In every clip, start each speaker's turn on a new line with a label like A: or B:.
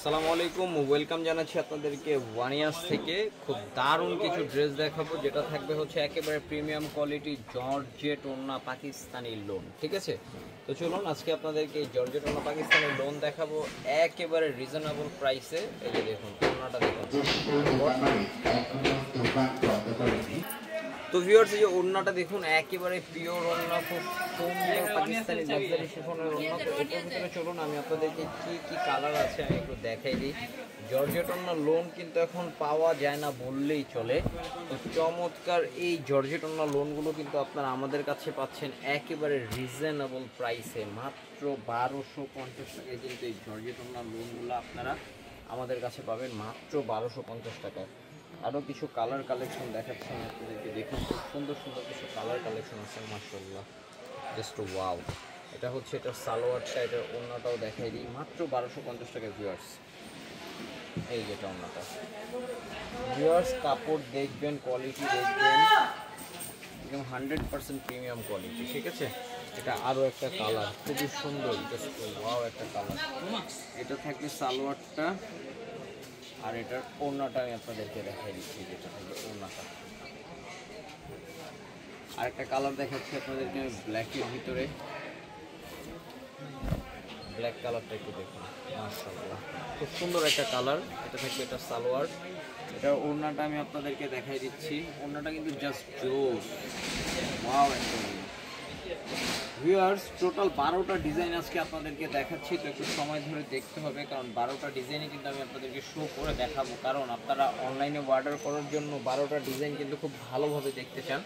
A: আসসালামু আলাইকুম, ওয়েলকাম জানাচ্ছি আপনাদেরকে ওয়ানিয়াস থেকে। খুব দারুণ কিছু ড্রেস দেখাবো, যেটা থাকবে হচ্ছে একেবারে প্রিমিয়াম কোয়ালিটি জর্জেট ওড়না পাকিস্তানি লোন। ঠিক আছে, তো চলুন আজকে আপনাদেরকে জর্জেট ওড়না পাকিস্তানি লোন দেখাবো একেবারে রিজনেবল প্রাইসে। এই যে দেখুন ওড়নাটা দেখুন। তো ভিউয়ার্স, এই যে ওড়নাটা দেখুন একেবারে পিওর ওড়না, খুব সুন্দর পাকিস্তানি লাক্সারি শিফনের ওড়না। তো এটার ভিতরে চলুন আমি আপনাদেরকে কি কি কালার আছে আমি একটু দেখাই দিই। জর্জেট ওড়না লোন কিন্তু এখন পাওয়া যায় না বললেই চলে। তো চমৎকার এই জর্জেট ওড়না লোনগুলো কিন্তু আপনারা আমাদের কাছে পাচ্ছেন একেবারে রিজনেবল প্রাইসে, মাত্র 1250 টাকায়। কিন্তু এই জর্জেট ওড়না লোনগুলো আপনারা আমাদের কাছে পাবেন মাত্র 1250 টাকায়। আরও কিছু কালার কালেকশন দেখাচ্ছি আমি আপনাদেরকে, দেখুন খুব সুন্দর সুন্দর কিছু কালার কালেকশন আছে, মাশাআল্লাহ, জাস্ট ওয়াও। এটা হচ্ছে এটার সালোয়ারটা, এটার ওড়নাটাও দেখাই দিই, মাত্র 1250 টাকা ভিউয়ার্স। এই যেটা ওড়নাটা ভিউয়ার্স, কাপড় দেখবেন, কোয়ালিটি দেখবেন, একদম 100% প্রিমিয়াম কোয়ালিটি। ঠিক আছে, এটা আরও একটা কালার, খুবই সুন্দর, জাস্ট ওয়াও একটা কালার। এটা থাকবে সালোয়ারটা, আর এটার ওড়নাটা আমি আপনাদেরকে দেখাই দিচ্ছি, যেটা থাকবে ওড়নাটা। আর একটা কালার দেখাচ্ছি আপনাদেরকে আমি ব্ল্যাকের ভিতরে, ব্ল্যাক কালারটা একটু দেখুন, মাশাআল্লাহ খুব সুন্দর একটা কালার। এটা থাকবে এটা সালোয়ার, এটা ওড়নাটা আমি আপনাদেরকে দেখাই দিচ্ছি। ওড়নাটা কিন্তু জাস্ট জোস, ওয়াও একটা ভিউয়ার্স। টোটাল 12টা ডিজাইন আজকে আপনাদেরকে দেখাচ্ছি, তো একটু সময় ধরে দেখতে হবে, কারণ 12টা ডিজাইনই কিন্তু আমি আপনাদেরকে শো করে দেখাবো, কারণ আপনারা অনলাইনে অর্ডার করার জন্য 12টা ডিজাইন কিন্তু খুব ভালোভাবে দেখতে চান।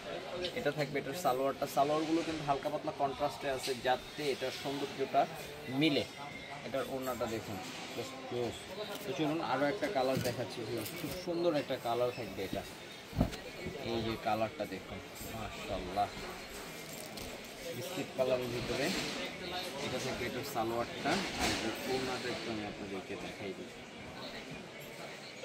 A: এটা থাকবে এটার সালোয়ারটা, সালোয়ারগুলো কিন্তু হালকা পাতলা কন্ট্রাস্টে আছে, যাতে এটার সৌন্দর্যটা মিলে। এটার ওড়নাটা দেখুন, তো চলুন আরও একটা কালার দেখাচ্ছি ভিউয়ার্স, খুব সুন্দর একটা কালার থাকবে এটা। এই যে কালারটা দেখুন, মাশাআল্লাহ, বিস্কিট কালারের ভিতরে। এটা থেকে এটার সালোয়ারটা, আর এটার ওড়নাটা একটু আমি আপনাদেরকে দেখাই দিই।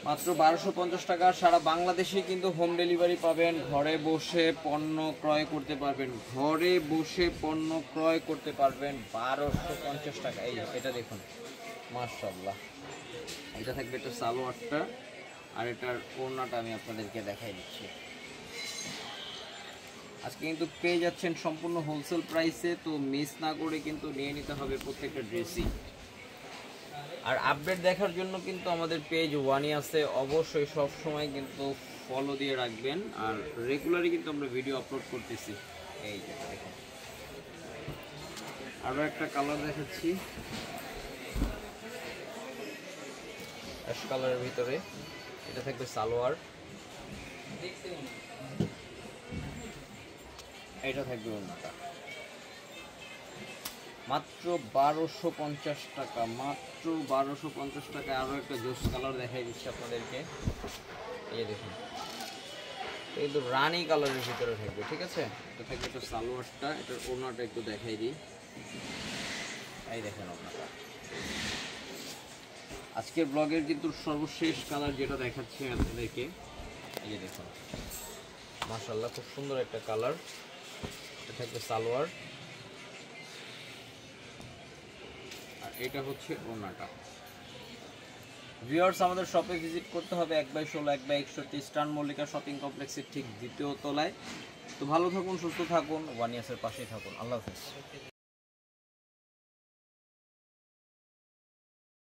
A: মাত্র 1250 টাকা, সারা বাংলাদেশে কিন্তু হোম ডেলিভারি পাবেন। ঘরে বসে পণ্য ক্রয় করতে পারবেন, ঘরে বসে পণ্য ক্রয় করতে পারবেন 1250 টাকা। এই এটা দেখুন, মাশাআল্লাহ, এটা থাকবে এটার সালোয়ারটা, আর এটার ওড়নাটা আমি আপনাদেরকে দেখাই দিচ্ছি। আজকে কিন্তু পেয়ে যাচ্ছেন সম্পূর্ণ হোলসেল প্রাইসে, তো মিস না করে কিন্তু নিয়ে নিতে হবে প্রত্যেকটা ড্রেসই। আর আপডেট দেখার জন্য কিন্তু আমাদের পেজ ওয়ানিয়াসে অবশ্যই সব সময় কিন্তু ফলো দিয়ে রাখবেন, আর রেগুলারই কিন্তু আমরা ভিডিও আপলোড করতেছি। এই যে দেখুন আরও একটা কালার দেখাচ্ছি, অ্যাশ কালারের ভিতরে। এটা থাকবে সালোয়ার, এটা থাকবে ওড়নাটা। মাত্র 1250 টাকা, মাত্র 1250 টাকা। আরও একটা জোস কালার দেখাই দিচ্ছি আপনাদেরকে, এই দেখুন, কিন্তু রানি কালারের ভিতরে থাকবে। ঠিক আছে, এটা থাকবে একটা সালোয়ারটা, এটার ওড়নাটা একটু দেখাই দিই। এই দেখেন ওড়নাটা। আজকের ব্লগের কিন্তু সর্বশেষ কালার যেটা দেখাচ্ছি আপনাদেরকে, এই যে দেখুন, মাশাআল্লাহ খুব সুন্দর একটা কালার। এটা থাকবে সালোয়ার, আর এটা হচ্ছে ওড়নাটা। ভিউয়ার্স, আমাদের শপে ভিজিট করতে হবে 1/16 1/61 স্টার মল্লিকা শপিং কমপ্লেক্সের ঠিক দ্বিতীয় তলায়। তো ভালো থাকুন, সুস্থ থাকুন, ওয়ানিয়াসের পাশেই থাকুন। আল্লাহ হাফেজ।